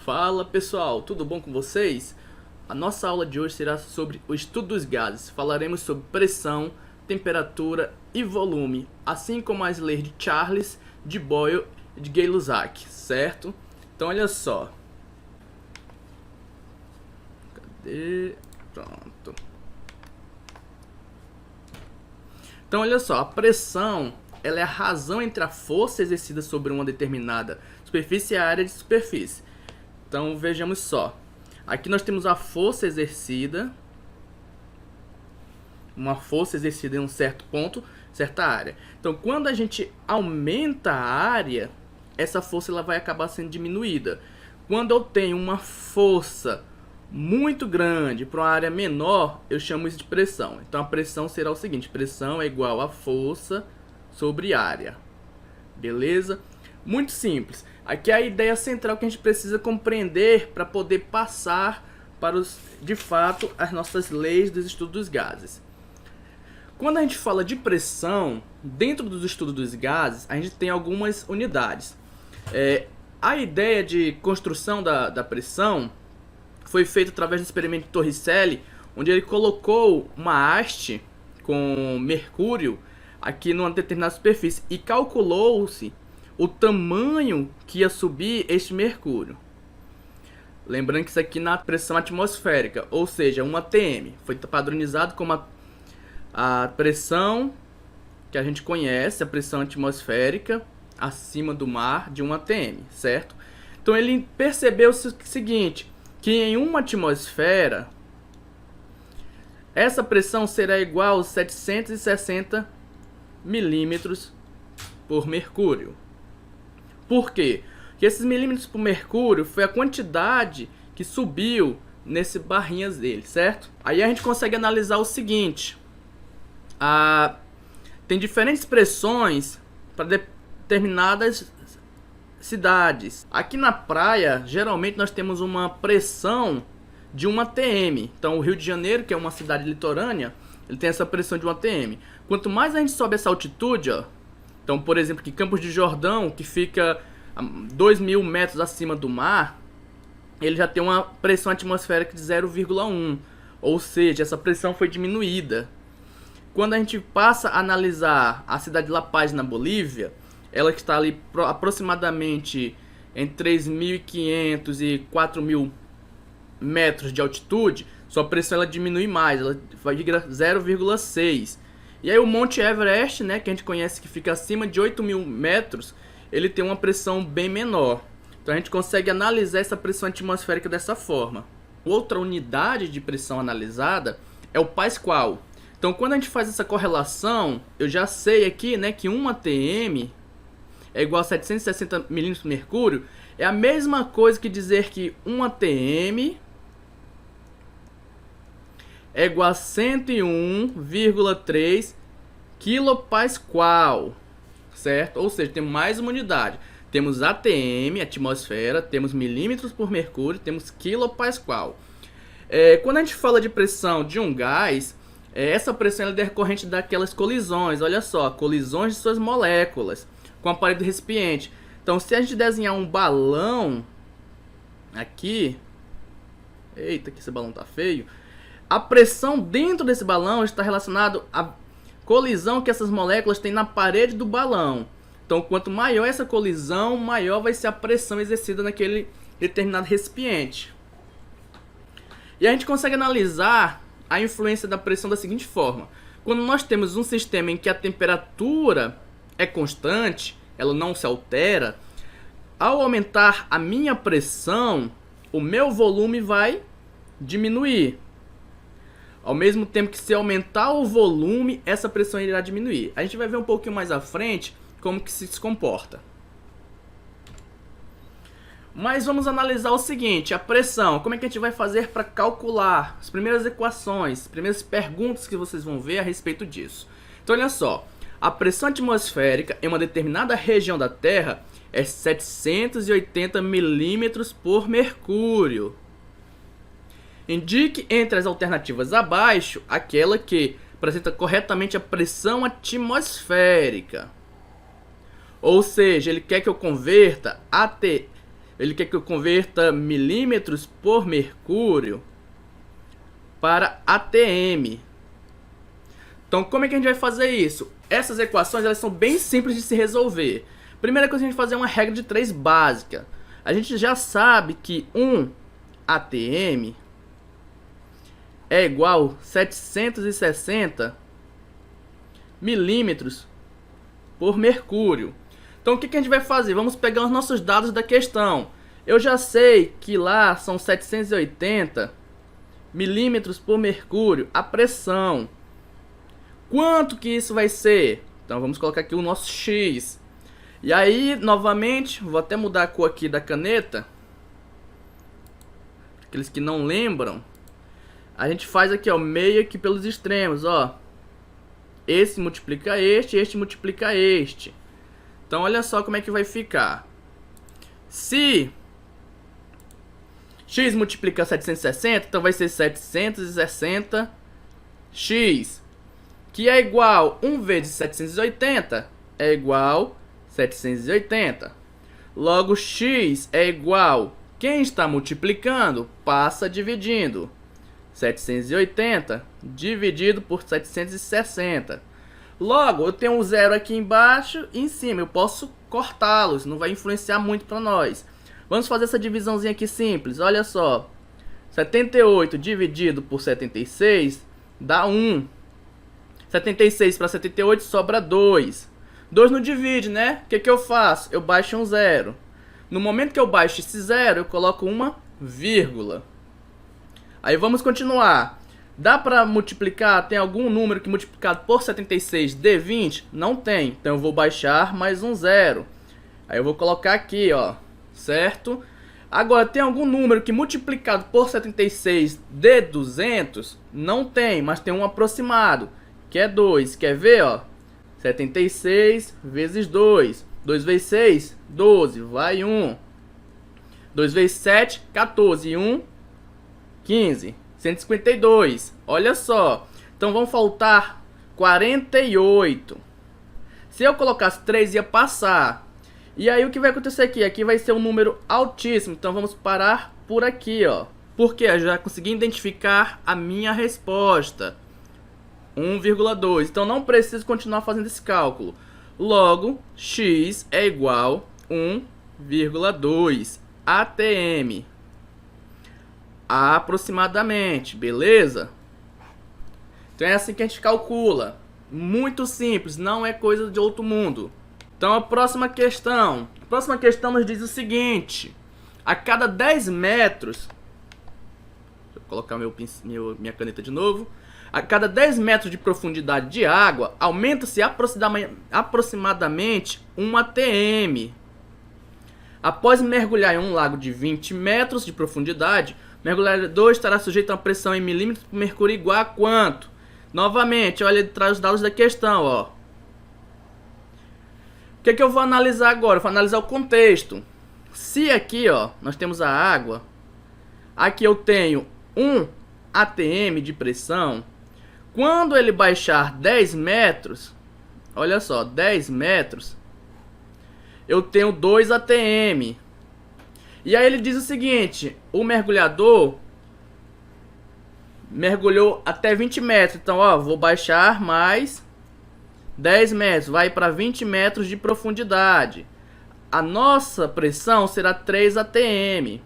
Fala pessoal, tudo bom com vocês? A nossa aula de hoje será sobre o estudo dos gases. Falaremos sobre pressão, temperatura e volume, assim como as leis de Charles, de Boyle e de Gay-Lussac, certo? Então olha só. Cadê? Pronto. Então olha só, a pressão ela é a razão entre a força exercida sobre uma determinada superfície e a área de superfície. Então vejamos só. Aqui nós temos a força exercida. Uma força exercida em um certo ponto, certa área. Então quando a gente aumenta a área, essa força ela vai acabar sendo diminuída. Quando eu tenho uma força muito grande para uma área menor, eu chamo isso de pressão. Então a pressão será o seguinte: pressão é igual a força sobre área. Beleza? Muito simples. Aqui é a ideia central que a gente precisa compreender para poder passar para de fato as nossas leis dos estudos dos gases. Quando a gente fala de pressão, dentro dos estudos dos gases, a gente tem algumas unidades. A ideia de construção da pressão foi feita através do experimento de Torricelli, onde ele colocou uma haste com mercúrio aqui numa determinada superfície e calculou-se o tamanho que ia subir este mercúrio. Lembrando que isso aqui na pressão atmosférica, ou seja, 1 atm. Foi padronizado como a pressão que a gente conhece, a pressão atmosférica acima do mar de 1 atm, certo? Então ele percebeu o seguinte, que em uma atmosfera essa pressão será igual a 760 milímetros por mercúrio. Por quê? Porque esses milímetros por mercúrio foi a quantidade que subiu nesse barrinhas dele, certo? Aí a gente consegue analisar o seguinte: tem diferentes pressões para determinadas cidades. Aqui na praia, geralmente nós temos uma pressão de 1 atm. Então o Rio de Janeiro, que é uma cidade litorânea, ele tem essa pressão de 1 atm. Quanto mais a gente sobe essa altitude, ó, então por exemplo aqui Campos de Jordão, que fica a 2.000 metros acima do mar, ele já tem uma pressão atmosférica de 0,1, ou seja, essa pressão foi diminuída. Quando a gente passa a analisar a cidade de La Paz na Bolívia, ela que está ali aproximadamente entre 3.500 e 4.000 metros de altitude, sua pressão ela diminui mais, ela vai de 0,6. E aí o Monte Everest, né, que a gente conhece que fica acima de 8.000 metros, ele tem uma pressão bem menor. Então a gente consegue analisar essa pressão atmosférica dessa forma. Outra unidade de pressão analisada é o Pascal. Então quando a gente faz essa correlação, eu já sei aqui, né, que 1 atm é igual a 760 milímetros por mercúrio. É a mesma coisa que dizer que 1 atm é igual a 101,3 kPa, certo? Ou seja, tem mais uma unidade. Temos atm, atmosfera, temos milímetros por mercúrio, temos kPa. Quando a gente fala de pressão de um gás, essa pressão é decorrente daquelas colisões, olha só, colisões de suas moléculas com a parede do recipiente. Então se a gente desenhar um balão aqui, eita que esse balão tá feio, a pressão dentro desse balão está relacionada à colisão que essas moléculas têm na parede do balão. Então quanto maior essa colisão, maior vai ser a pressão exercida naquele determinado recipiente. E a gente consegue analisar a influência da pressão da seguinte forma: quando nós temos um sistema em que a temperatura é constante, ela não se altera, ao aumentar a minha pressão, o meu volume vai diminuir. Ao mesmo tempo que se aumentar o volume, essa pressão irá diminuir. A gente vai ver um pouquinho mais à frente como que se comporta. Mas vamos analisar o seguinte, a pressão. Como é que a gente vai fazer para calcular as primeiras equações, as primeiras perguntas que vocês vão ver a respeito disso. Então olha só, a pressão atmosférica em uma determinada região da Terra é 780 milímetros por mercúrio. Indique entre as alternativas abaixo aquela que apresenta corretamente a pressão atmosférica. Ou seja, ele quer que eu converta Ele quer que eu converta milímetros por mercúrio para ATM. Então, como é que a gente vai fazer isso? Essas equações, elas são bem simples de se resolver. Primeira coisa que a gente vai fazer é uma regra de 3 básica. A gente já sabe que 1 ATM é igual a 760 milímetros por mercúrio. Então, o que a gente vai fazer? Vamos pegar os nossos dados da questão. Eu já sei que lá são 780 milímetros por mercúrio a pressão. Quanto que isso vai ser? Então vamos colocar aqui o nosso X. E aí, novamente, vou até mudar a cor aqui da caneta. Aqueles que não lembram. A gente faz aqui, ó, meio aqui pelos extremos, ó. Esse multiplica este multiplica este. Então olha só como é que vai ficar. Se X multiplica 760, então vai ser 760x, que é igual 1 vezes 780 é igual 780. Logo, x é igual, quem está multiplicando passa dividindo. 780 dividido por 760. Logo, eu tenho um zero aqui embaixo e em cima. Eu posso cortá-los, não vai influenciar muito para nós. Vamos fazer essa divisãozinha aqui simples. Olha só. 78 dividido por 76 dá 1. 76 para 78 sobra 2. 2 não divide, né? O que eu faço? Eu baixo um zero. No momento que eu baixo esse zero, eu coloco uma vírgula. Aí vamos continuar. Dá para multiplicar? Tem algum número que multiplicado por 76 dê 20? Não tem. Então eu vou baixar mais um zero. Aí eu vou colocar aqui, ó. Certo? Agora, tem algum número que multiplicado por 76 dê 200? Não tem, mas tem um aproximado, que é 2. Quer ver, ó? 76 vezes 2. 2 vezes 6, 12. Vai 1. 2 vezes 7, 14. E 1, 15. 152. Olha só. Então vão faltar 48. Se eu colocasse 3, ia passar. E aí o que vai acontecer aqui? Aqui vai ser um número altíssimo. Então vamos parar por aqui, ó. Porque eu já consegui identificar a minha resposta. 1,2. Então não preciso continuar fazendo esse cálculo. Logo, x é igual a 1,2 ATM. Aproximadamente, beleza? Então é assim que a gente calcula. Muito simples, não é coisa de outro mundo. Então a próxima questão. A próxima questão nos diz o seguinte. A cada 10 metros... Deixa eu colocar minha caneta de novo. A cada 10 metros de profundidade de água, aumenta-se aproximadamente 1 ATM. Após mergulhar em um lago de 20 metros de profundidade, o mergulhador estará sujeito a uma pressão em milímetros por mercúrio igual a quanto? Novamente, olha, ele traz os dados da questão, ó. O que eu vou analisar agora? Eu vou analisar o contexto. Se aqui, ó, nós temos a água, aqui eu tenho 1 ATM de pressão, quando ele baixar 10 metros, olha só, 10 metros, eu tenho 2 ATM. E aí ele diz o seguinte, o mergulhador mergulhou até 20 metros. Então, ó, vou baixar mais 10 metros. Vai para 20 metros de profundidade. A nossa pressão será 3 ATM.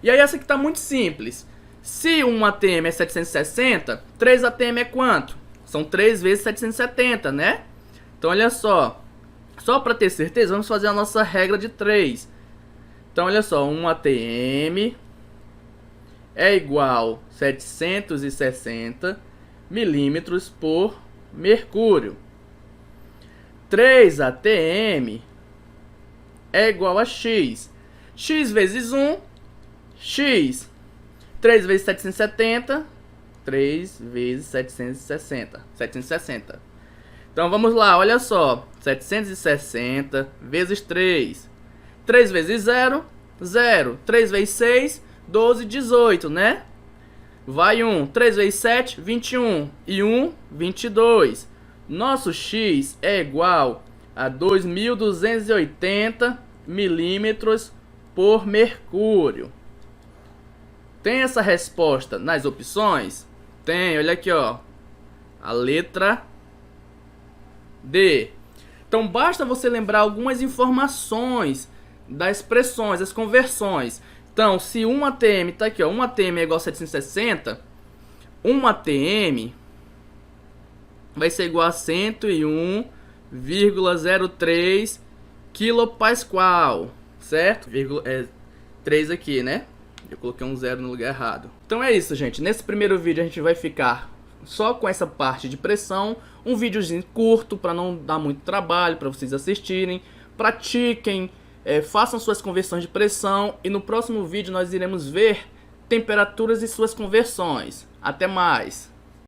E aí essa aqui está muito simples. Se 1 ATM é 760, 3 ATM é quanto? São 3 vezes 770, né? Então, olha só. Só para ter certeza, vamos fazer a nossa regra de 3. Então, olha só. 1 ATM é igual a 760 milímetros por mercúrio. 3 ATM é igual a X. X vezes 1, X. 3 vezes 770, 3 vezes 760. 760. Então vamos lá, olha só. 760 vezes 3. 3 vezes 0, 0. 3 vezes 6, 12, 18, né? Vai 1. 3 vezes 7, 21. E 1, 22. Nosso X é igual a 2.280 milímetros por mercúrio. Tem essa resposta nas opções? Tem, olha aqui, ó. A letra D. Então basta você lembrar algumas informações das expressões, das conversões. Então, se 1 atm, tá aqui, ó, 1 atm é igual a 760, 1 atm vai ser igual a 101,03 kilopascal, certo? 3 aqui, né? Eu coloquei um zero no lugar errado. Então é isso, gente. Nesse primeiro vídeo a gente vai ficar só com essa parte de pressão. Um videozinho curto para não dar muito trabalho para vocês assistirem. Pratiquem, façam suas conversões de pressão. E no próximo vídeo nós iremos ver temperaturas e suas conversões. Até mais!